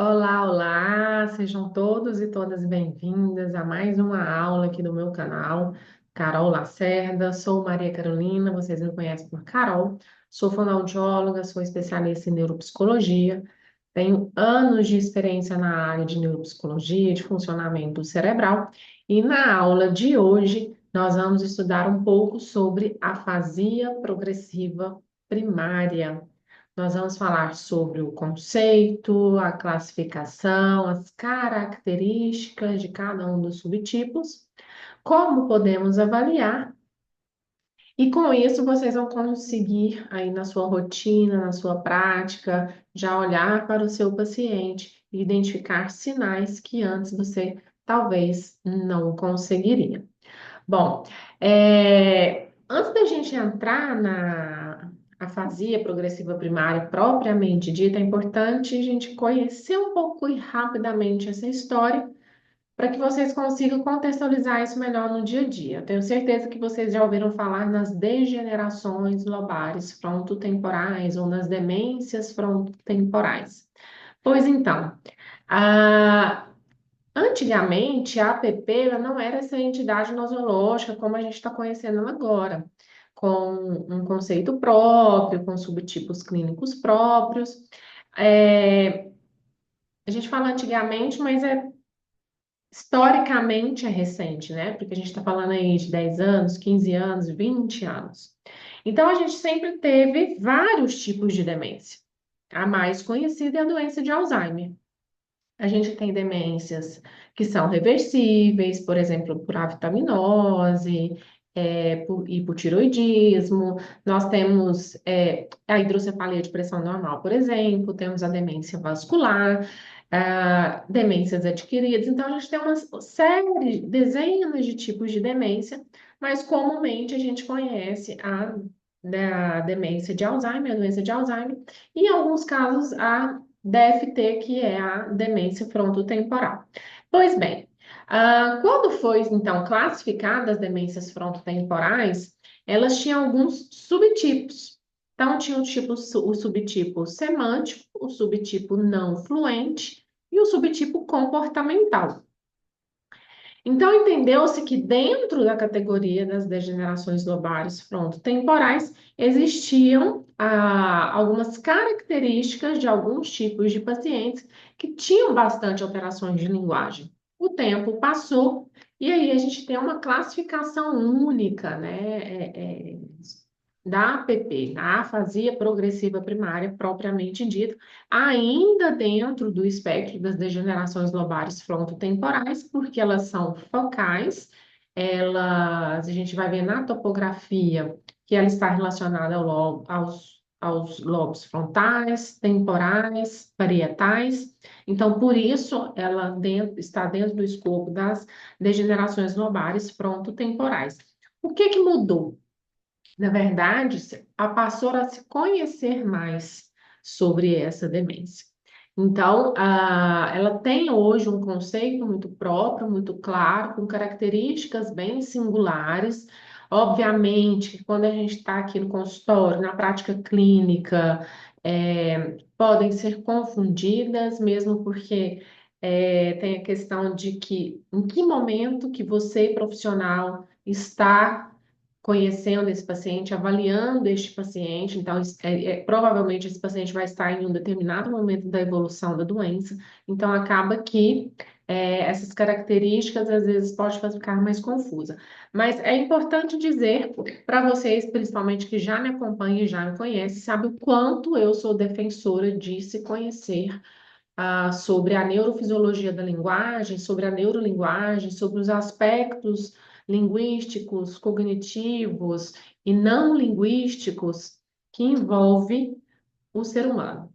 Olá, olá! Sejam todos e todas bem-vindas a mais uma aula aqui do meu canal, Carol Lacerda. Sou Maria Carolina, vocês me conhecem por Carol. Sou fonoaudióloga, sou especialista em neuropsicologia, tenho anos de experiência na área de neuropsicologia, de funcionamento cerebral, e na aula de hoje nós vamos estudar um pouco sobre afasia progressiva primária. Nós vamos falar sobre o conceito, a classificação, as características de cada um dos subtipos, como podemos avaliar, e com isso vocês vão conseguir aí na sua rotina, na sua prática, já olhar para o seu paciente e identificar sinais que antes você talvez não conseguiria. Bom, antes da gente entrar na afasia progressiva primária propriamente dita, é importante a gente conhecer um pouco e rapidamente essa história para que vocês consigam contextualizar isso melhor no dia a dia. Eu tenho certeza que vocês já ouviram falar nas degenerações lobares frontotemporais ou nas demências frontotemporais. Pois então, a antigamente, a APP ela não era essa entidade nosológica como a gente está conhecendo ela agora, com um conceito próprio, com subtipos clínicos próprios. É, a gente fala antigamente, mas historicamente é recente, né? Porque a gente está falando aí de 10 anos, 15 anos, 20 anos. Então, a gente sempre teve vários tipos de demência. A mais conhecida é a doença de Alzheimer. A gente tem demências que são reversíveis, por exemplo, por avitaminose, por hipotiroidismo. Nós temos a hidrocefalia de pressão normal, por exemplo, temos a demência vascular, demências adquiridas. Então, a gente tem uma série, dezenas de tipos de demência, mas comumente a gente conhece da demência de Alzheimer, a doença de Alzheimer, e em alguns casos a DFT, que é a demência frontotemporal. Pois bem, quando foi então classificada as demências frontotemporais, elas tinham alguns subtipos. Então, tinha o subtipo semântico, o subtipo não fluente e o subtipo comportamental. Então, entendeu-se que dentro da categoria das degenerações lobares frontotemporais existiam algumas características de alguns tipos de pacientes que tinham bastante alterações de linguagem. O tempo passou e aí a gente tem uma classificação única, né, da APP, a afasia progressiva primária propriamente dita, ainda dentro do espectro das degenerações lobares frontotemporais, porque elas são focais, a gente vai ver na topografia que ela está relacionada aos lobos frontais, temporais, parietais. Então, por isso, ela está dentro do escopo das degenerações lobares frontotemporais. O que que mudou? Na verdade, passou a se conhecer mais sobre essa demência. Então, ela tem hoje um conceito muito próprio, muito claro, com características bem singulares. Obviamente, que quando a gente está aqui no consultório, na prática clínica, podem ser confundidas, mesmo porque tem a questão de que em que momento que você, profissional, está conhecendo esse paciente, avaliando este paciente. Então, provavelmente esse paciente vai estar em um determinado momento da evolução da doença. Então, acaba que essas características às vezes pode ficar mais confusa. Mas é importante dizer para vocês, principalmente que já me acompanham e já me conhecem, sabe o quanto eu sou defensora de se conhecer sobre a neurofisiologia da linguagem, sobre a neurolinguagem, sobre os aspectos linguísticos, cognitivos e não linguísticos que envolve o ser humano.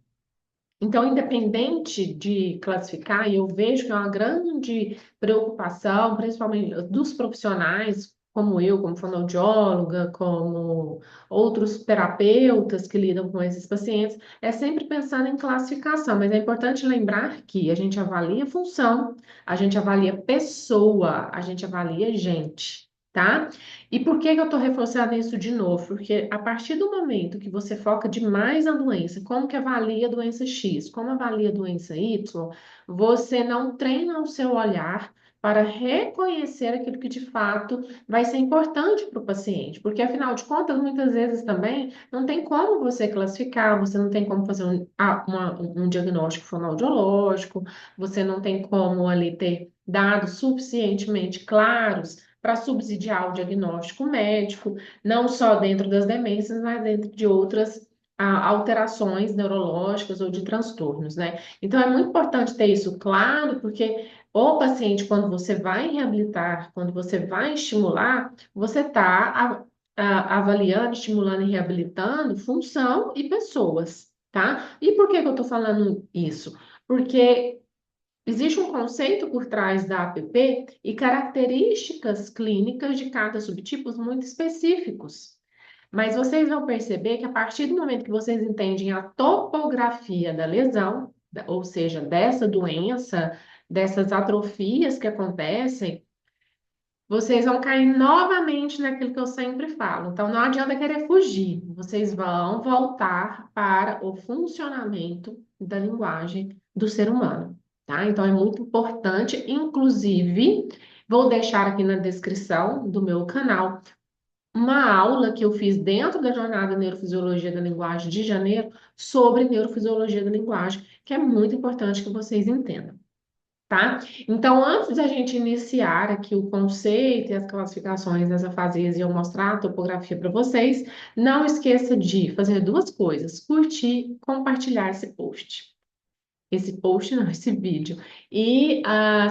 Então, independente de classificar, e eu vejo que é uma grande preocupação, principalmente dos profissionais, como eu, como fonoaudióloga, como outros terapeutas que lidam com esses pacientes, é sempre pensando em classificação, mas é importante lembrar que a gente avalia função, a gente avalia pessoa, a gente avalia gente. tá? E por que que eu estou reforçando isso de novo? Porque a partir do momento que você foca demais na doença, como que avalia a doença X, como avalia a doença Y, você não treina o seu olhar para reconhecer aquilo que de fato vai ser importante para o paciente, porque afinal de contas, muitas vezes também não tem como você classificar, você não tem como fazer um diagnóstico fonoaudiológico, você não tem como ali ter dados suficientemente claros para subsidiar o diagnóstico médico, não só dentro das demências, mas dentro de outras alterações neurológicas ou de transtornos, né? Então, é muito importante ter isso claro, porque o paciente, quando você vai reabilitar, quando você vai estimular, você está avaliando, estimulando e reabilitando função e pessoas, tá? E por que que eu estou falando isso? Porque existe um conceito por trás da APP e características clínicas de cada subtipo muito específicos. Mas vocês vão perceber que a partir do momento que vocês entendem a topografia da lesão, ou seja, dessa doença, dessas atrofias que acontecem, vocês vão cair novamente naquilo que eu sempre falo. Então, não adianta querer fugir. Vocês vão voltar para o funcionamento da linguagem do ser humano, tá? Então, é muito importante. Inclusive, vou deixar aqui na descrição do meu canal uma aula que eu fiz dentro da jornada Neurofisiologia da Linguagem de janeiro sobre neurofisiologia da linguagem, que é muito importante que vocês entendam. Tá? Então, antes da gente iniciar aqui o conceito e as classificações das afasias e eu mostrar a topografia para vocês, não esqueça de fazer duas coisas: curtir, e compartilhar esse post, não, esse vídeo. E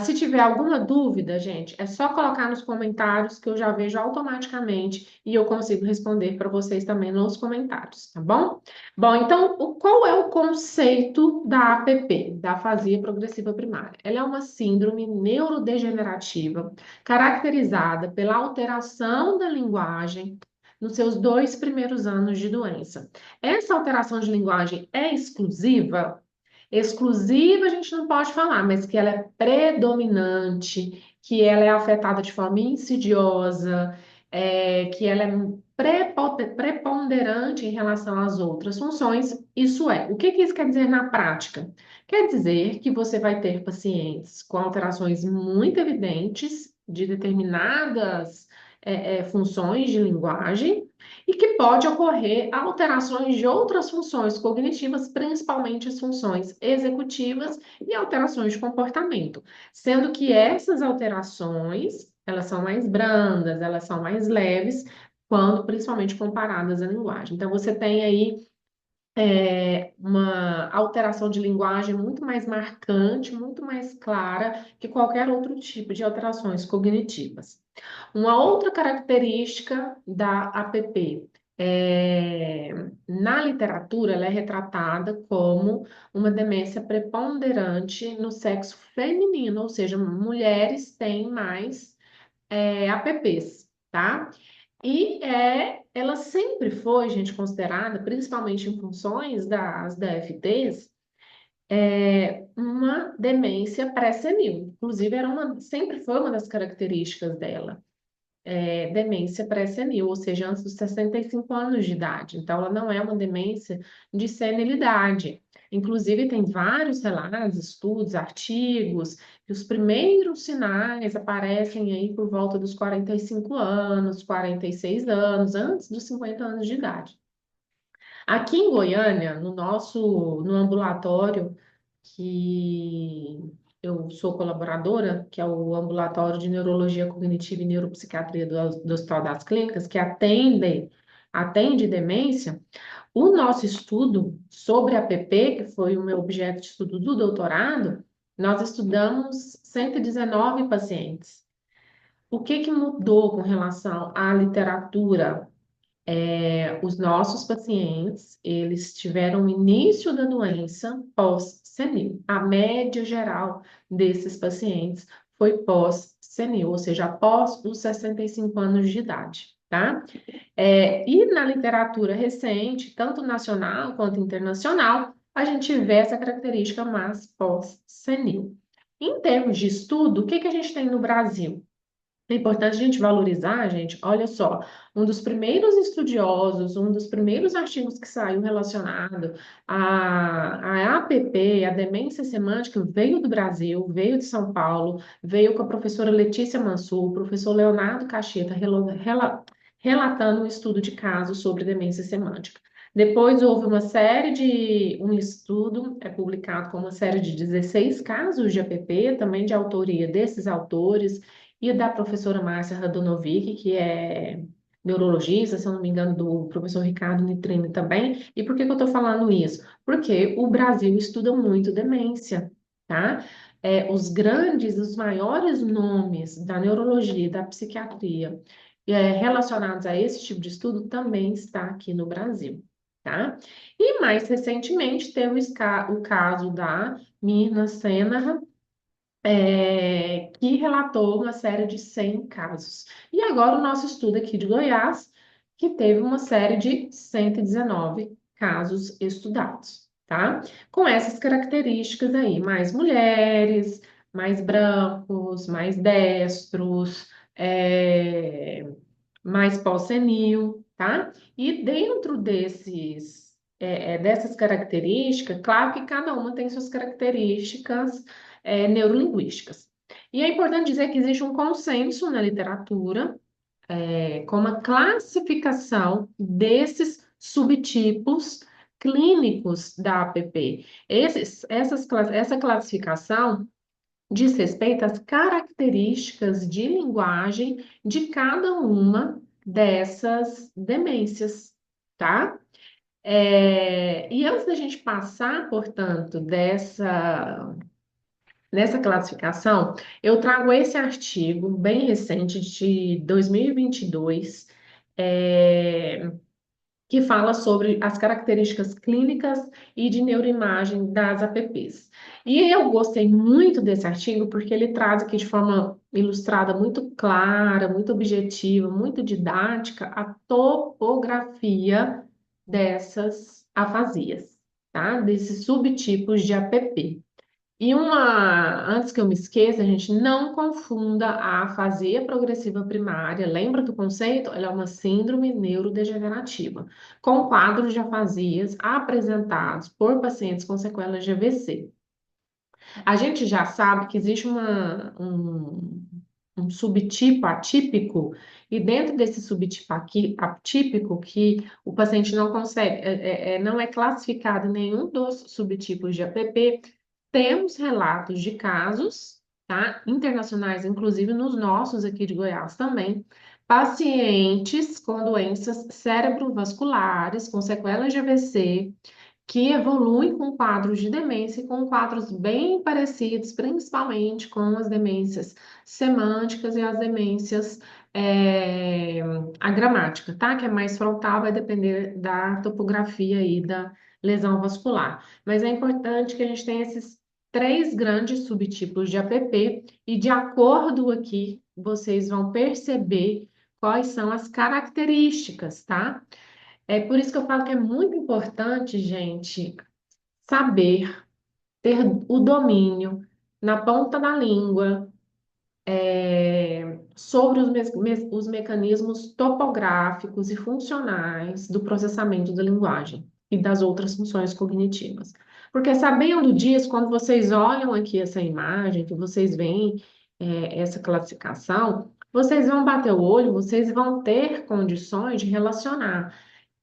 se tiver alguma dúvida, gente, é só colocar nos comentários que eu já vejo automaticamente e eu consigo responder para vocês também nos comentários, tá bom? Bom, então, qual é o conceito da APP, da afasia progressiva primária? Ela é uma síndrome neurodegenerativa caracterizada pela alteração da linguagem nos seus 2 primeiros anos de doença. Essa alteração de linguagem é exclusiva? Exclusiva a gente não pode falar, mas que ela é predominante, que ela é afetada de forma insidiosa, que ela é preponderante em relação às outras funções, isso é. O que que isso quer dizer na prática? Quer dizer que você vai ter pacientes com alterações muito evidentes de determinadas funções de linguagem, e que pode ocorrer alterações de outras funções cognitivas, principalmente as funções executivas e alterações de comportamento, sendo que essas alterações, elas são mais brandas, elas são mais leves, quando principalmente comparadas à linguagem. Então, você tem aí uma alteração de linguagem muito mais marcante, muito mais clara que qualquer outro tipo de alterações cognitivas. Uma outra característica da APP na literatura, ela é retratada como uma demência preponderante no sexo feminino, ou seja, mulheres têm mais APPs, tá? Ela sempre foi, gente, considerada, principalmente em funções das DFTs, uma demência pré-senil. Inclusive, sempre foi uma das características dela, demência pré-senil, ou seja, antes dos 65 anos de idade. Então, ela não é uma demência de senilidade. Inclusive, tem vários relatos, estudos, artigos, que os primeiros sinais aparecem aí por volta dos 45 anos, 46 anos, antes dos 50 anos de idade. Aqui em Goiânia, no ambulatório que eu sou colaboradora, que é o Ambulatório de Neurologia Cognitiva e Neuropsiquiatria do Hospital das Clínicas, que atende demência, o nosso estudo sobre a APP, que foi o meu objeto de estudo do doutorado, nós estudamos 119 pacientes. O que que mudou com relação à literatura? Os nossos pacientes, eles tiveram o início da doença pós-senil. A média geral desses pacientes foi pós-senil, ou seja, após os 65 anos de idade, tá? E na literatura recente, tanto nacional quanto internacional, a gente vê essa característica mais pós-senil. Em termos de estudo, o que que a gente tem no Brasil? É importante a gente valorizar, gente. Olha só, um dos primeiros estudiosos, um dos primeiros artigos que saiu relacionado à APP, a demência semântica, veio do Brasil, veio de São Paulo, veio com a professora Letícia Mansur, o professor Leonardo Cacheta, relatando um estudo de caso sobre demência semântica. Depois houve um estudo publicado com uma série de 16 casos de APP, também de autoria desses autores e da professora Márcia Radonovic, que é neurologista, se eu não me engano, do professor Ricardo Nitrini também. E por que que eu estou falando isso? Porque o Brasil estuda muito demência, tá? Os maiores nomes da neurologia e da psiquiatria relacionados a esse tipo de estudo também está aqui no Brasil, tá? E mais recentemente teve o caso da Mirna Senna, que relatou uma série de 100 casos. E agora o nosso estudo aqui de Goiás, que teve uma série de 119 casos estudados, tá? Com essas características aí, mais mulheres, mais brancos, mais destros, mais pós-senil, tá? E dentro dessas características, claro que cada uma tem suas características neurolinguísticas. E é importante dizer que existe um consenso na literatura com uma classificação desses subtipos clínicos da APP. Essa classificação diz respeito às características de linguagem de cada uma dessas demências, tá? E antes da gente passar, portanto, nessa classificação, eu trago esse artigo bem recente, de 2022, que fala sobre as características clínicas e de neuroimagem das APPs. E eu gostei muito desse artigo porque ele traz aqui de forma ilustrada muito clara, muito objetiva, muito didática a topografia dessas afasias, tá? Desses subtipos de APP. Antes que eu me esqueça, a gente não confunda a afasia progressiva primária, lembra do conceito? Ela é uma síndrome neurodegenerativa, com quadros de afasias apresentados por pacientes com sequelas de AVC. A gente já sabe que existe um subtipo atípico, e dentro desse subtipo aqui, atípico, que o paciente não consegue, não é classificado em nenhum dos subtipos de APP, temos relatos de casos, tá? Internacionais, inclusive nos nossos aqui de Goiás também, pacientes com doenças cerebrovasculares, com sequelas de AVC, que evoluem com quadros de demência e com quadros bem parecidos, principalmente com as demências semânticas e as demências é, agramáticas, tá? Que é mais frontal, vai depender da topografia aí da lesão vascular. Mas é importante que a gente tenha esses três grandes subtipos de APP e de acordo aqui, vocês vão perceber quais são as características, tá? É por isso que eu falo que é muito importante, gente, saber ter o domínio na ponta da língua sobre os mecanismos topográficos e funcionais do processamento da linguagem e das outras funções cognitivas. Porque sabendo disso, quando vocês olham aqui essa imagem, que vocês veem essa classificação, vocês vão bater o olho, vocês vão ter condições de relacionar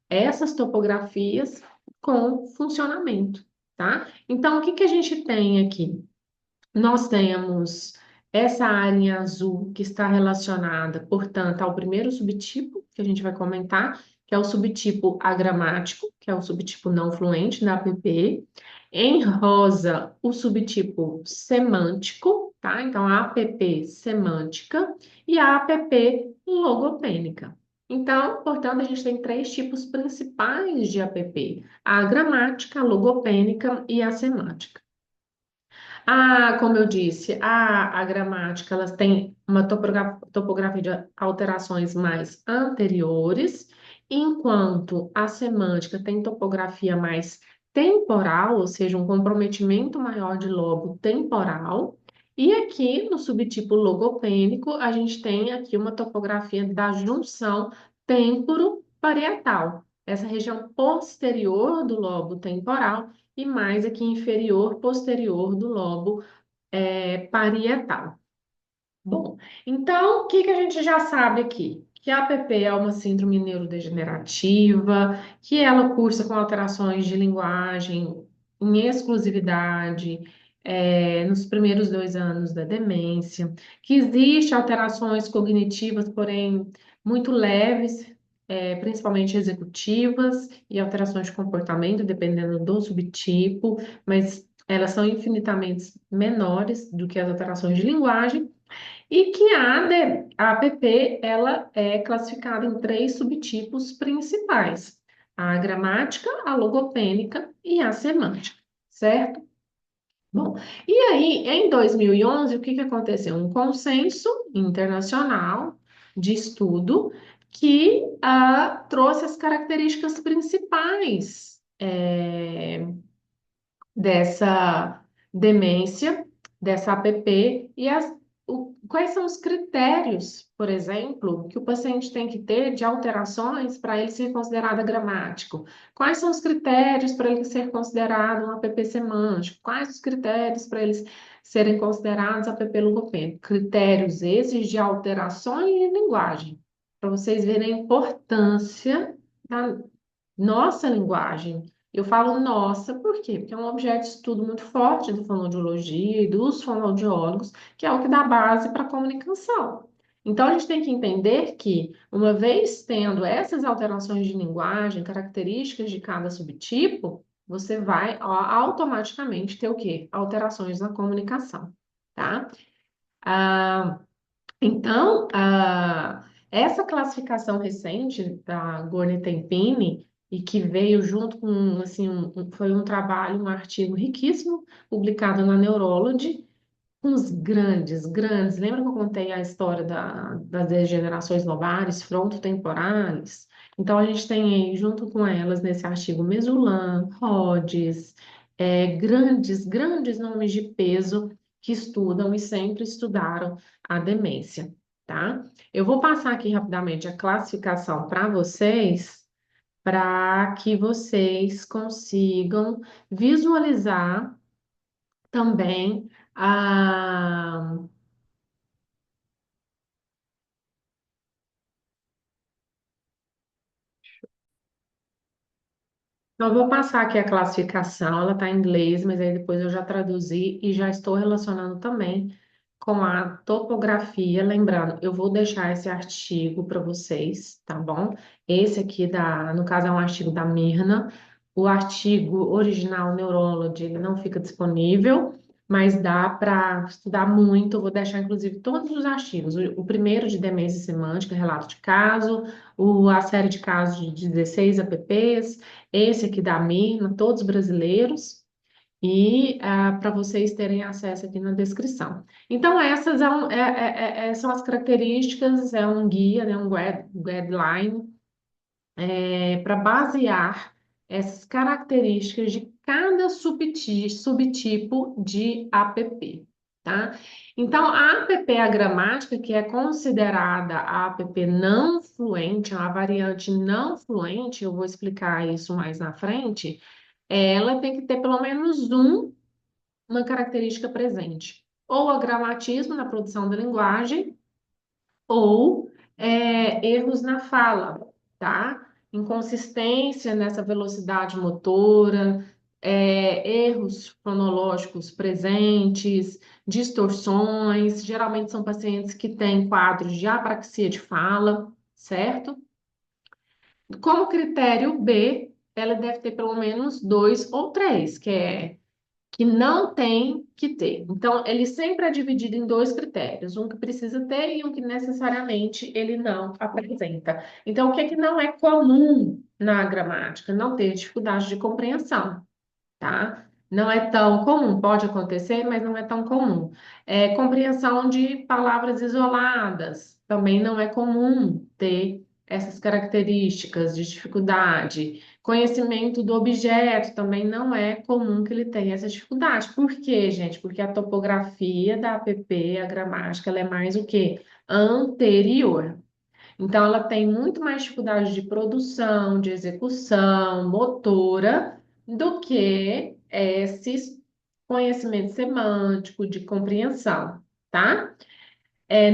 essas topografias com funcionamento, tá? Então, o que que a gente tem aqui? Nós temos essa área em azul que está relacionada, portanto, ao primeiro subtipo que a gente vai comentar, que é o subtipo agramático, que é o subtipo não fluente da APP. Em rosa, o subtipo semântico, tá? Então, a APP semântica e a APP logopênica. Então, portanto, a gente tem três tipos principais de APP: a gramática, a logopênica e a semântica. Como eu disse, a gramática elas têm uma topografia de alterações mais anteriores, enquanto a semântica tem topografia mais temporal, ou seja, um comprometimento maior de lobo temporal, E aqui no subtipo logopênico, a gente tem aqui uma topografia da junção temporo-parietal. Essa região posterior do lobo temporal e mais aqui inferior, posterior do lobo parietal. Bom, então, o que que a gente já sabe aqui? Que a APP é uma síndrome neurodegenerativa, que ela cursa com alterações de linguagem em exclusividade, nos primeiros 2 anos da demência, que existe alterações cognitivas, porém muito leves, principalmente executivas, e alterações de comportamento, dependendo do subtipo, mas elas são infinitamente menores do que as alterações de linguagem. E que a APP ela é classificada em 3 subtipos principais: a gramática, a logopênica e a semântica, certo? Bom, e aí, em 2011, o que que aconteceu? Um consenso internacional de estudo que trouxe as características principais dessa demência, dessa APP, e quais são os critérios, por exemplo, que o paciente tem que ter de alterações para ele ser considerado gramático? Quais são os critérios para ele ser considerado um APP semântico? Quais os critérios para eles serem considerados APP logopêdico? Critérios esses de alterações em linguagem, para vocês verem a importância da nossa linguagem. Eu falo nossa, por quê? Porque é um objeto de estudo muito forte da fonoaudiologia e dos fonoaudiólogos, que é o que dá base para a comunicação. Então, a gente tem que entender que, uma vez tendo essas alterações de linguagem, características de cada subtipo, você vai automaticamente ter o quê? Alterações na comunicação, tá? Ah, então, essa classificação recente da Gorni-Tempini, e que veio junto com, assim, foi um trabalho, um artigo riquíssimo, publicado na Neurology, com os grandes, lembra que eu contei a história das degenerações lobares frontotemporais? Então, a gente tem aí, junto com elas, nesse artigo, Mesulam, Rhodes, grandes nomes de peso que estudam e sempre estudaram a demência, tá? Eu vou passar aqui rapidamente a classificação para vocês, para que vocês consigam visualizar também a. Então, eu vou passar aqui a classificação, ela está em inglês, mas aí depois eu já traduzi e já estou relacionando também com a topografia. Lembrando, eu vou deixar esse artigo para vocês, tá bom? Esse aqui, no caso, é um artigo da Mirna. O artigo original Neurology, ele não fica disponível, mas dá para estudar muito. Eu vou deixar, inclusive, todos os artigos. O primeiro de demência semântica, relato de caso, a série de casos de 16 apps, esse aqui da Mirna, todos brasileiros, e para vocês terem acesso aqui na descrição. Então, essas são as características, é um guia, né, um guideline, para basear essas características de cada subtipo de APP, tá? Então, a APP agramática, que é considerada a APP não fluente, a variante não fluente, eu vou explicar isso mais na frente, ela tem que ter pelo menos uma característica presente. Ou agramatismo na produção da linguagem, ou erros na fala, tá? Inconsistência nessa velocidade motora, erros fonológicos presentes, distorções. Geralmente são pacientes que têm quadros de apraxia de fala, certo? Como critério B, ela deve ter pelo menos 2 ou 3, que não tem que ter. Então, ele sempre é dividido em 2 critérios, um que precisa ter e um que necessariamente ele não apresenta. Então, o que é que não é comum na gramática? Não ter dificuldade de compreensão, tá? Não é tão comum, pode acontecer, mas não é tão comum. Compreensão de palavras isoladas, também não é comum ter essas características de dificuldade. Conhecimento do objeto também não é comum que ele tenha essa dificuldade. Por quê, gente? Porque a topografia da APP, a gramática, ela é mais o quê? Anterior. Então, ela tem muito mais dificuldade de produção, de execução, motora, do que esse conhecimento semântico, de compreensão, tá?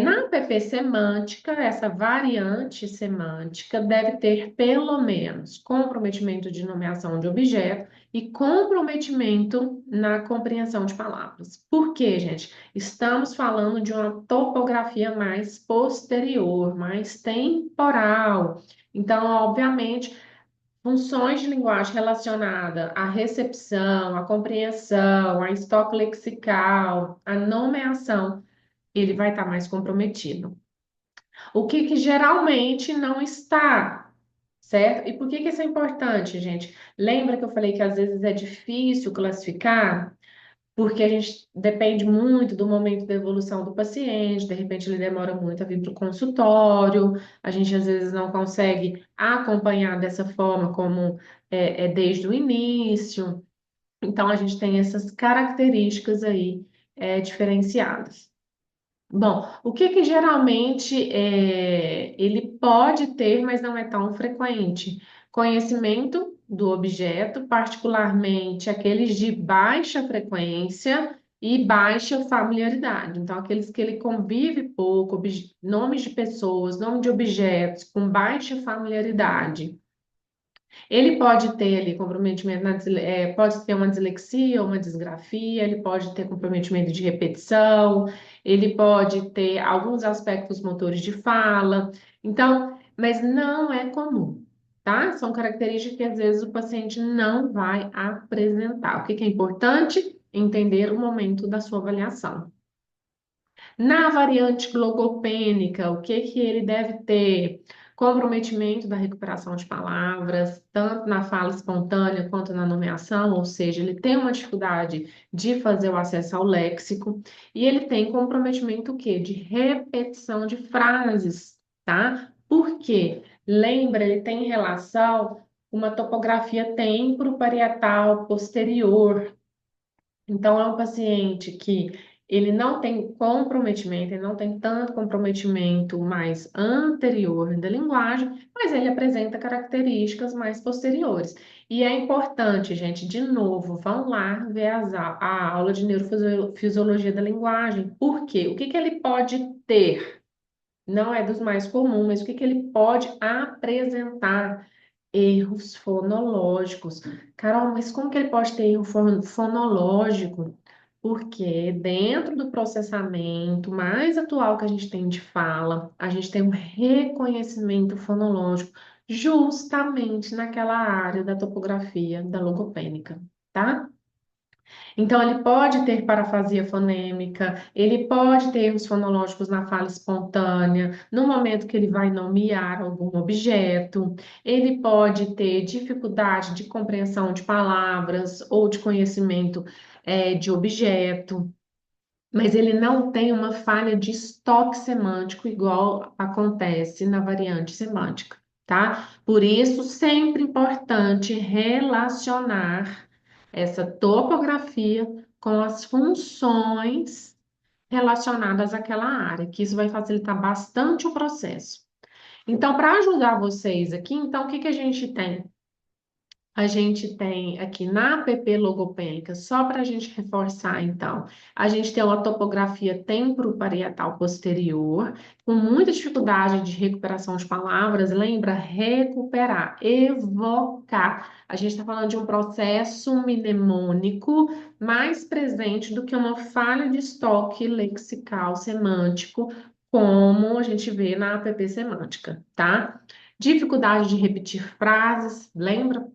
Na app semântica, essa variante semântica deve ter pelo menos comprometimento de nomeação de objeto e comprometimento na compreensão de palavras. Por quê, gente? Estamos falando de uma topografia mais posterior, mais temporal. Então, obviamente, funções de linguagem relacionada à recepção, à compreensão, a estoque lexical, à nomeação ele vai estar mais comprometido. O que geralmente não está, certo? E por que isso é importante, gente? Lembra que eu falei que às vezes é difícil classificar? Porque a gente depende muito do momento da evolução do paciente, de repente ele demora muito a vir para o consultório, a gente às vezes não consegue acompanhar dessa forma como desde o início. Então, a gente tem essas características aí diferenciadas. Bom, o que geralmente ele pode ter, mas não é tão frequente? Conhecimento do objeto, particularmente aqueles de baixa frequência e baixa familiaridade. Então, aqueles que ele convive pouco, nomes de pessoas, nome de objetos com baixa familiaridade. Ele pode ter ali comprometimento pode ter uma dislexia ou uma disgrafia, ele pode ter comprometimento de repetição, ele pode ter alguns aspectos motores de fala. Então, mas não é comum, tá? São características que às vezes o paciente não vai apresentar. O que é importante? Entender o momento da sua avaliação. Na variante logopênica, o que ele deve ter? Comprometimento da recuperação de palavras, tanto na fala espontânea quanto na nomeação, ou seja, ele tem uma dificuldade de fazer o acesso ao léxico, e ele tem comprometimento o quê? De repetição de frases, tá? Por quê? Lembra, ele tem relação com uma topografia temporoparietal posterior, então, é um paciente que ele não tem comprometimento, ele não tem tanto comprometimento mais anterior da linguagem, mas ele apresenta características mais posteriores. E é importante, gente, de novo, vão lá ver a aula de neurofisiologia da linguagem. Por quê? O que que ele pode ter? Não é dos mais comuns, mas o que que ele pode apresentar? Erros fonológicos. Carol, mas como que ele pode ter erro fonológico? Porque dentro do processamento mais atual que a gente tem de fala, a gente tem um reconhecimento fonológico justamente naquela área da topografia da logopênica, tá? Então, ele pode ter parafasia fonêmica, ele pode ter erros fonológicos na fala espontânea, no momento que ele vai nomear algum objeto, ele pode ter dificuldade de compreensão de palavras ou de conhecimento, de objeto, mas ele não tem uma falha de estoque semântico igual acontece na variante semântica, tá? Por isso, sempre importante relacionar essa topografia com as funções relacionadas àquela área, que isso vai facilitar bastante o processo. Então, para ajudar vocês aqui, então, o que que a gente tem? A gente tem aqui na app logopêdica, só para a gente reforçar, então, a gente tem uma topografia temporoparietal posterior, com muita dificuldade de recuperação de palavras, lembra? Recuperar, evocar. A gente está falando de um processo mnemônico mais presente do que uma falha de estoque lexical semântico, como a gente vê na app semântica, tá? Dificuldade de repetir frases, lembra?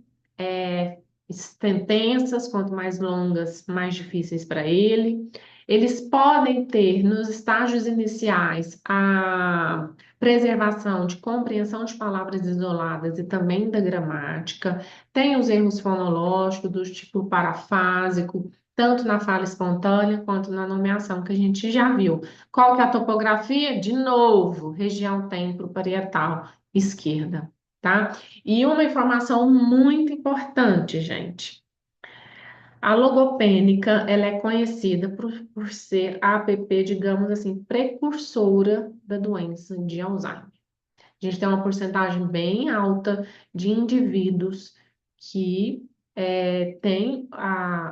é, Extensas, quanto mais longas, mais difíceis para ele. Eles podem ter, nos estágios iniciais, a preservação de compreensão de palavras isoladas e também da gramática. Tem os erros fonológicos, do tipo parafásico, tanto na fala espontânea quanto na nomeação, que a gente já viu. Qual que é a topografia? De novo, região temporoparietal esquerda. tá? E uma informação muito importante, gente. A logopênica, ela é conhecida por ser a APP, digamos assim, precursora da doença de Alzheimer. A gente tem uma porcentagem bem alta de indivíduos que têm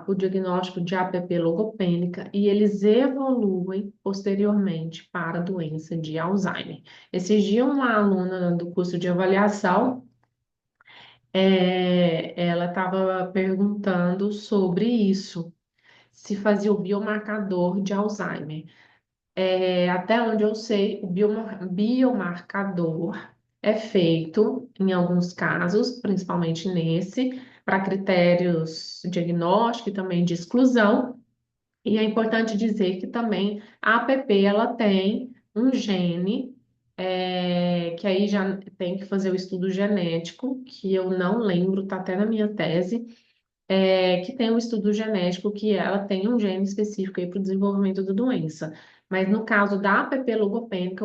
o diagnóstico de APP logopênica e eles evoluem posteriormente para a doença de Alzheimer. Esses dias, uma aluna do curso de avaliação, ela estava perguntando sobre isso, se fazia o biomarcador de Alzheimer. Até onde eu sei, o biomarcador é feito em alguns casos, principalmente nesse, para critérios diagnósticos e também de exclusão. E é importante dizer que também a APP ela tem um gene, que aí já tem que fazer o estudo genético, que eu não lembro, está até na minha tese, que tem um estudo genético que ela tem um gene específico para o desenvolvimento da doença. Mas no caso da APP logopênica,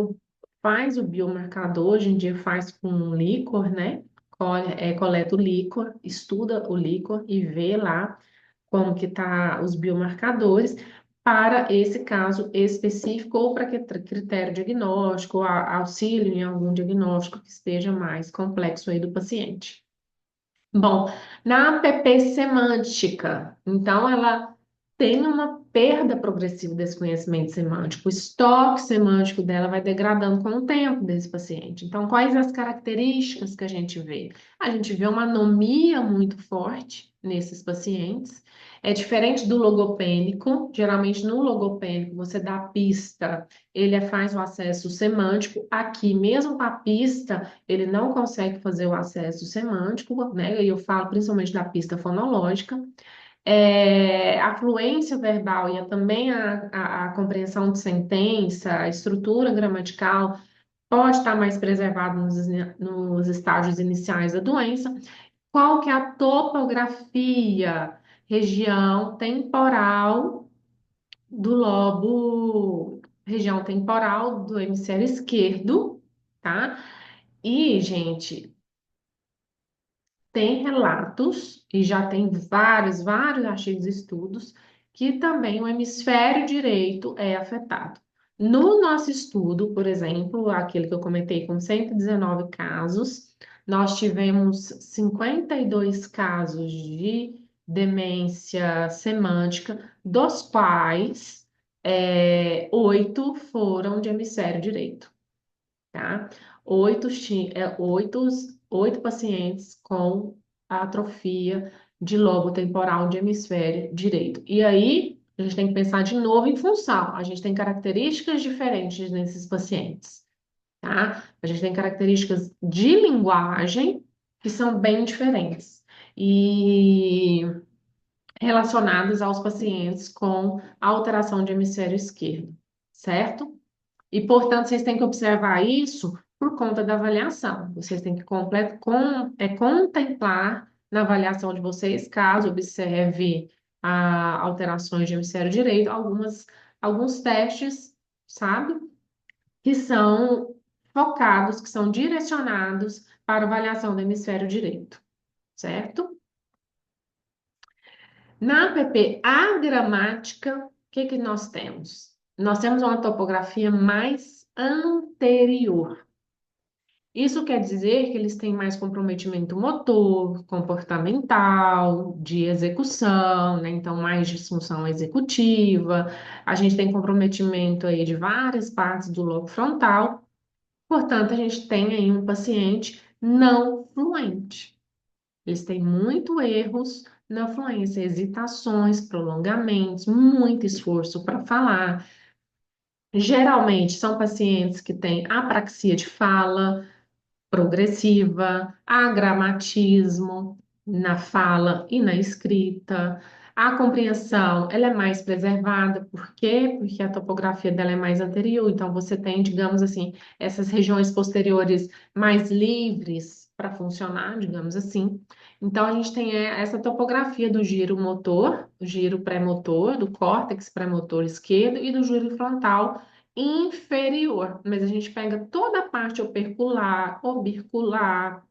faz o biomarcador, hoje em dia faz com líquor, né? Coleta o líquor, estuda o líquor e vê lá como que tá os biomarcadores para esse caso específico ou para que critério diagnóstico, ou auxílio em algum diagnóstico que esteja mais complexo aí do paciente. Bom, na APP semântica, então ela tem uma perda progressiva desse conhecimento semântico. O estoque semântico dela vai degradando com o tempo desse paciente. Então, quais as características que a gente vê? A gente vê uma anomia muito forte nesses pacientes. É diferente do logopênico. Geralmente, no logopênico, você dá pista, ele faz o acesso semântico. Aqui, mesmo com a pista, ele não consegue fazer o acesso semântico, né? E eu falo principalmente da pista fonológica. A fluência verbal e também a compreensão de sentença, a estrutura gramatical pode estar mais preservado nos estágios iniciais da doença. Qual que é a topografia? Região temporal do lobo, região temporal do hemisfério esquerdo, tá? E, gente, tem relatos, e já tem vários artigos e estudos, que também o hemisfério direito é afetado. No nosso estudo, por exemplo, aquele que eu comentei com 119 casos, nós tivemos 52 casos de demência semântica, dos quais 8 foram de hemisfério direito, tá? Oito, oito pacientes com atrofia de lobo temporal de hemisfério direito. E aí, a gente tem que pensar de novo em função. A gente tem características diferentes nesses pacientes, tá? A gente tem características de linguagem que são bem diferentes e relacionadas aos pacientes com alteração de hemisfério esquerdo, certo? E, portanto, vocês têm que observar isso por conta da avaliação. Vocês têm que contemplar na avaliação de vocês, caso observe alterações de hemisfério direito, alguns testes, sabe? Que são focados, que são direcionados para avaliação do hemisfério direito, certo? Na APP agramática, o que que nós temos? Nós temos uma topografia mais anterior. Isso quer dizer que eles têm mais comprometimento motor, comportamental, de execução, né? Então, mais disfunção executiva. A gente tem comprometimento aí de várias partes do lobo frontal. Portanto, a gente tem aí um paciente não fluente. Eles têm muito erros na fluência, hesitações, prolongamentos, muito esforço para falar. Geralmente são pacientes que têm apraxia de fala progressiva, agramatismo na fala e na escrita. A compreensão, ela é mais preservada, por quê? Porque a topografia dela é mais anterior, então você tem, digamos assim, essas regiões posteriores mais livres para funcionar, digamos assim. Então a gente tem essa topografia do giro motor, do giro pré-motor, do córtex pré-motor esquerdo e do giro frontal inferior, mas a gente pega toda a parte opercular, orbicular,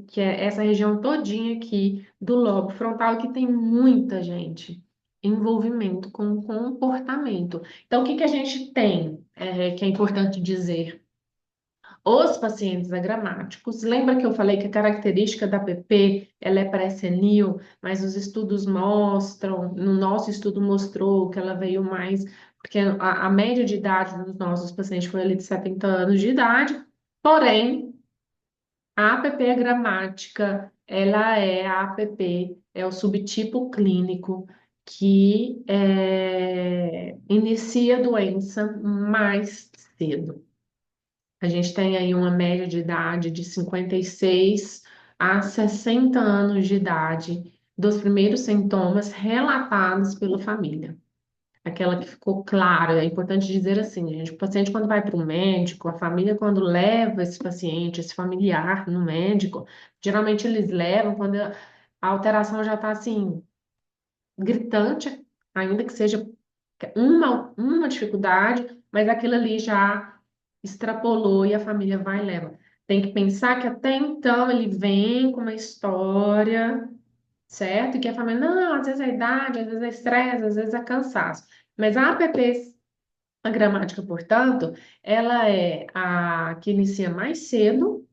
que é essa região todinha aqui do lobo frontal, que tem muita gente, envolvimento com o comportamento. Então, o que que a gente tem, que é importante dizer? Os pacientes agramáticos, lembra que eu falei que a característica da PP, ela é pré-senil, mas os estudos mostram, no nosso estudo mostrou que ela veio mais, porque a média de idade dos nossos pacientes foi ali de 70 anos de idade, porém, a APP gramática, ela é a APP, é o subtipo clínico que inicia a doença mais cedo. A gente tem aí uma média de idade de 56 a 60 anos de idade dos primeiros sintomas relatados pela família. Aquela que ficou clara, é importante dizer assim, gente, o paciente quando vai para o médico, a família quando leva esse paciente, esse familiar no médico, geralmente eles levam quando a alteração já está assim, gritante, ainda que seja uma dificuldade, mas aquilo ali já extrapolou e a família vai e leva. Tem que pensar que até então ele vem com uma história, certo? E que a família, não, às vezes é idade, às vezes é estresse, às vezes é cansaço. Mas a APP, a gramática, portanto, ela é a que inicia mais cedo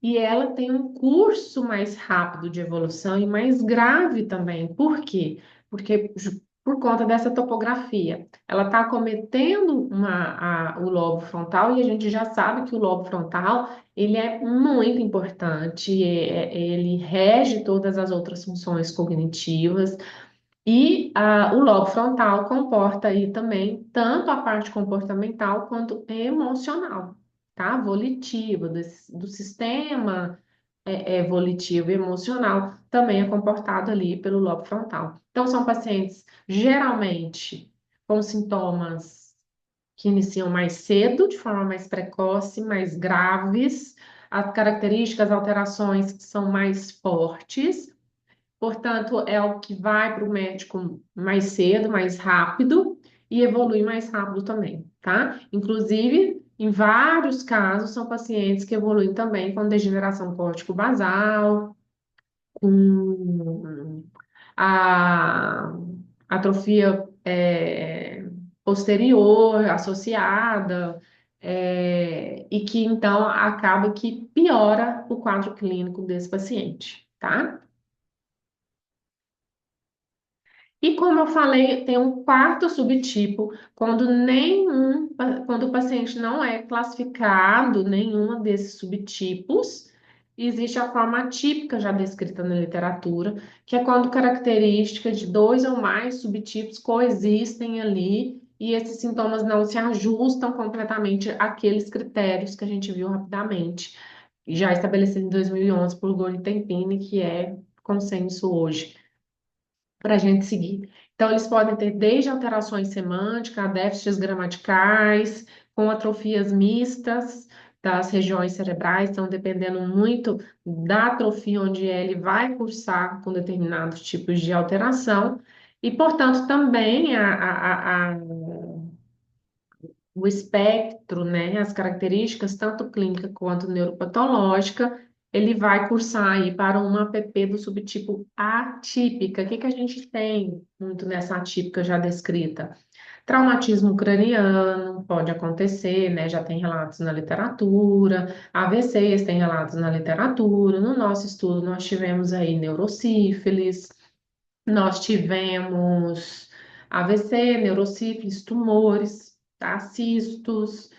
e ela tem um curso mais rápido de evolução e mais grave também. Por quê? Porque por conta dessa topografia, ela está acometendo o lobo frontal e a gente já sabe que o lobo frontal ele é muito importante, ele rege todas as outras funções cognitivas. E o lobo frontal comporta aí também tanto a parte comportamental quanto emocional, tá? Volitiva, do sistema volitivo e emocional também é comportado ali pelo lobo frontal. Então, são pacientes geralmente com sintomas que iniciam mais cedo, de forma mais precoce, mais graves, as características, alterações que são mais fortes. Portanto, é o que vai para o médico mais cedo, mais rápido e evolui mais rápido também, tá? Inclusive, em vários casos, são pacientes que evoluem também com degeneração córtico-basal, com a atrofia posterior associada, e que então acaba que piora o quadro clínico desse paciente, tá? E como eu falei, tem um quarto subtipo, quando o paciente não é classificado nenhuma desses subtipos, existe a forma atípica já descrita na literatura, que é quando características de dois ou mais subtipos coexistem ali e esses sintomas não se ajustam completamente àqueles critérios que a gente viu rapidamente, já estabelecido em 2011 por Gordon e Tempini, que é consenso hoje para a gente seguir. Então, eles podem ter desde alterações semânticas, déficits gramaticais, com atrofias mistas das regiões cerebrais, então, dependendo muito da atrofia onde ele vai cursar com determinados tipos de alteração, e, portanto, também o espectro, né, as características, tanto clínica quanto neuropatológica, ele vai cursar aí para uma APP do subtipo atípica. O que que a gente tem muito nessa atípica já descrita? Traumatismo craniano pode acontecer, né? Já tem relatos na literatura, AVCs tem relatos na literatura. No nosso estudo, nós tivemos aí neurosífilis, nós tivemos AVC, neurosífilis, tumores, tá? Cistos.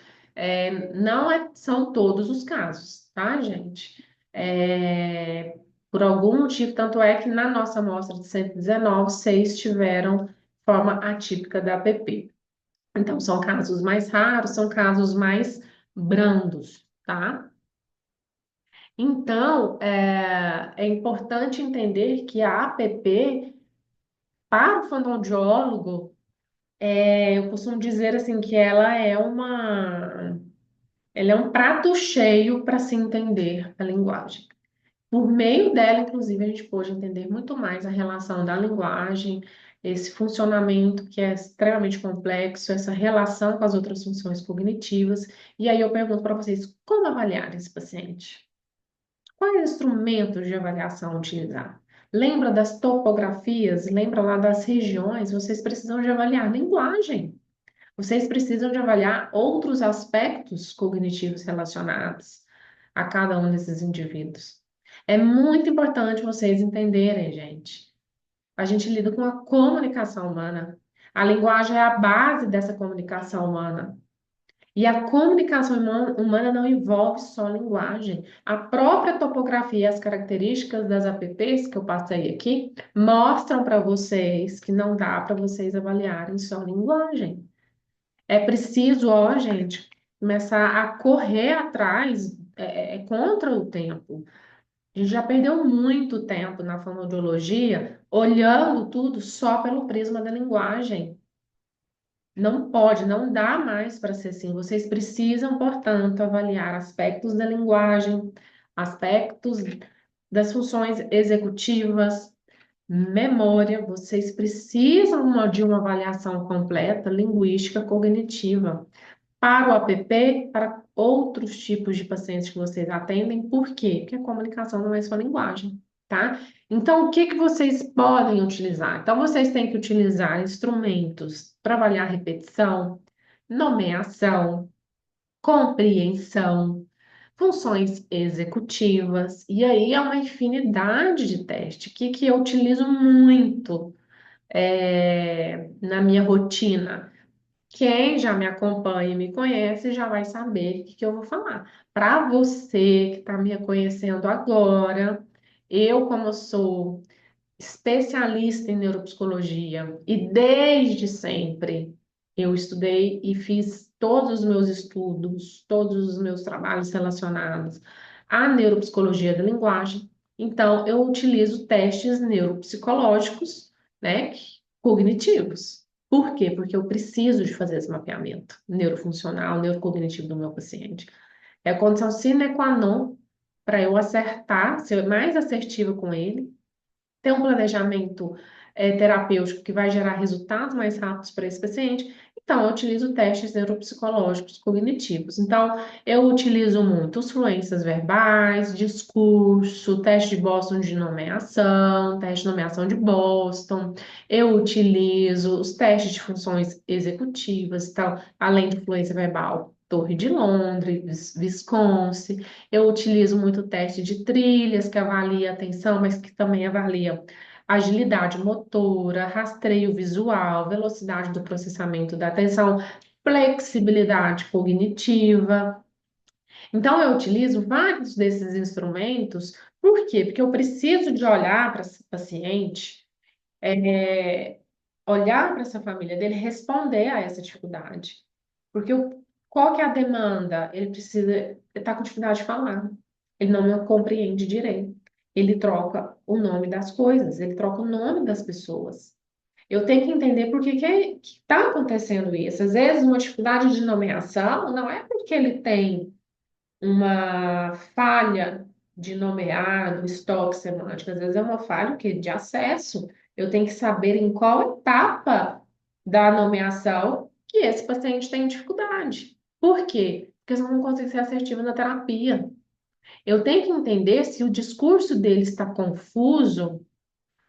Não são todos os casos, tá, gente? Por algum motivo, tanto é que na nossa amostra de 119, 6 tiveram forma atípica da APP. Então, são casos mais raros, são casos mais brandos, tá? Então, é importante entender que a APP, para o fonoaudiólogo, eu costumo dizer assim que ela é um prato cheio para se entender a linguagem. Por meio dela, inclusive, a gente pode entender muito mais a relação da linguagem, esse funcionamento que é extremamente complexo, essa relação com as outras funções cognitivas. E aí eu pergunto para vocês, como avaliar esse paciente? Quais instrumentos de avaliação utilizar? Lembra das topografias? Lembra lá das regiões? Vocês precisam de avaliar linguagem. Vocês precisam de avaliar outros aspectos cognitivos relacionados a cada um desses indivíduos. É muito importante vocês entenderem, gente. A gente lida com a comunicação humana. A linguagem é a base dessa comunicação humana. E a comunicação humana não envolve só linguagem. A própria topografia e as características das apps que eu passei aqui mostram para vocês que não dá para vocês avaliarem só linguagem. É preciso, ó, gente, começar a correr atrás, contra o tempo. A gente já perdeu muito tempo na fonoaudiologia olhando tudo só pelo prisma da linguagem. Não pode, não dá mais para ser assim. Vocês precisam, portanto, avaliar aspectos da linguagem, aspectos das funções executivas, memória. Vocês precisam de uma avaliação completa, linguística, cognitiva. Para o APP, para outros tipos de pacientes que vocês atendem, por quê? Porque a comunicação não é só linguagem, tá? Então, o que que vocês podem utilizar? Então, vocês têm que utilizar instrumentos para avaliar repetição, nomeação, compreensão, funções executivas, e aí é uma infinidade de testes. O que que eu utilizo muito na minha rotina? Quem já me acompanha e me conhece já vai saber o que que eu vou falar. Para você que está me conhecendo agora, eu, como sou especialista em neuropsicologia e desde sempre eu estudei e fiz todos os meus estudos, todos os meus trabalhos relacionados à neuropsicologia da linguagem. Então, eu utilizo testes neuropsicológicos, né, cognitivos. Por quê? Porque eu preciso de fazer esse mapeamento neurofuncional, neurocognitivo do meu paciente. É a condição sine qua non para eu acertar, ser mais assertiva com ele, ter um planejamento terapêutico que vai gerar resultados mais rápidos para esse paciente. Então, eu utilizo testes neuropsicológicos cognitivos. Então, eu utilizo muito as fluências verbais, discurso, teste de Boston de nomeação, teste de nomeação de Boston. Eu utilizo os testes de funções executivas, então, além de fluência verbal. Torre de Londres, Wisconsin. Eu utilizo muito o teste de trilhas, que avalia a atenção, mas que também avalia agilidade motora, rastreio visual, velocidade do processamento da atenção, flexibilidade cognitiva. Então, eu utilizo vários desses instrumentos. Por quê? Porque eu preciso de olhar para esse paciente, é, olhar para essa família dele, responder a essa dificuldade. Porque qual que é a demanda? Ele precisa, está com dificuldade de falar. Ele não me compreende direito. Ele troca o nome das coisas, ele troca o nome das pessoas. Eu tenho que entender por que que está acontecendo isso. Às vezes, uma dificuldade de nomeação não é porque ele tem uma falha de nomear, do estoque semântico, às vezes é uma falha de acesso. Eu tenho que saber em qual etapa da nomeação que esse paciente tem dificuldade. Por quê? Porque eu não consigo ser assertiva na terapia. Eu tenho que entender se o discurso dele está confuso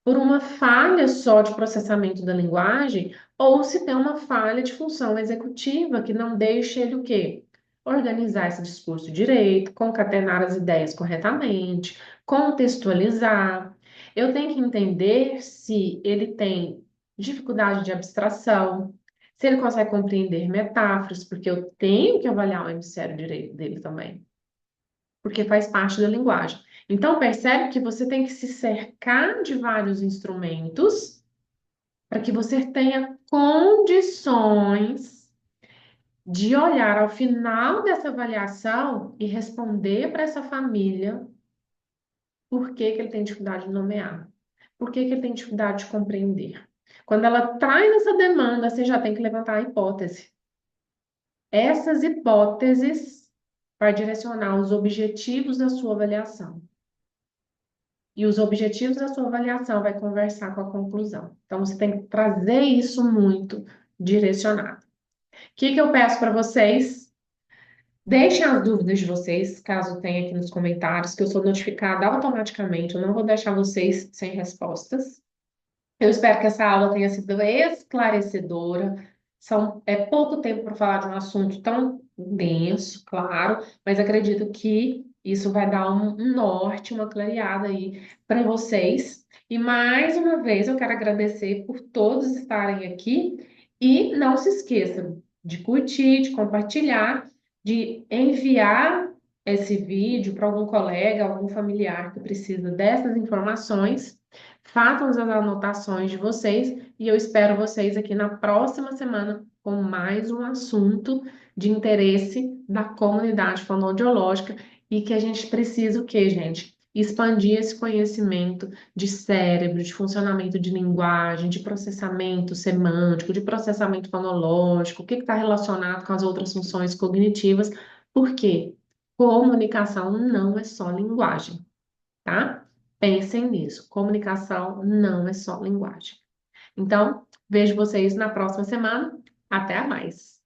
por uma falha só de processamento da linguagem ou se tem uma falha de função executiva que não deixa ele o quê? Organizar esse discurso direito, concatenar as ideias corretamente, contextualizar. Eu tenho que entender se ele tem dificuldade de abstração, se ele consegue compreender metáforas, porque eu tenho que avaliar o hemisfério direito dele também, porque faz parte da linguagem. Então, percebe que você tem que se cercar de vários instrumentos para que você tenha condições de olhar ao final dessa avaliação e responder para essa família por que que ele tem dificuldade de nomear, por que que ele tem dificuldade de compreender. Quando ela traz essa demanda, você já tem que levantar a hipótese. Essas hipóteses vai direcionar os objetivos da sua avaliação. E os objetivos da sua avaliação vai conversar com a conclusão. Então, você tem que trazer isso muito direcionado. O que que eu peço para vocês? Deixem as dúvidas de vocês, caso tenha aqui nos comentários, que eu sou notificada automaticamente, eu não vou deixar vocês sem respostas. Eu espero que essa aula tenha sido esclarecedora. É pouco tempo para falar de um assunto tão denso, claro, mas acredito que isso vai dar um norte, uma clareada aí para vocês. E mais uma vez eu quero agradecer por todos estarem aqui e não se esqueçam de curtir, de compartilhar, de enviar esse vídeo para algum colega, algum familiar que precisa dessas informações. Façam as anotações de vocês e eu espero vocês aqui na próxima semana com mais um assunto de interesse da comunidade fonoaudiológica e que a gente precisa o quê, gente? Expandir esse conhecimento de cérebro, de funcionamento de linguagem, de processamento semântico, de processamento fonológico, o que está relacionado com as outras funções cognitivas, porque comunicação não é só linguagem, tá? Pensem nisso. Comunicação não é só linguagem. Então, vejo vocês na próxima semana. Até mais!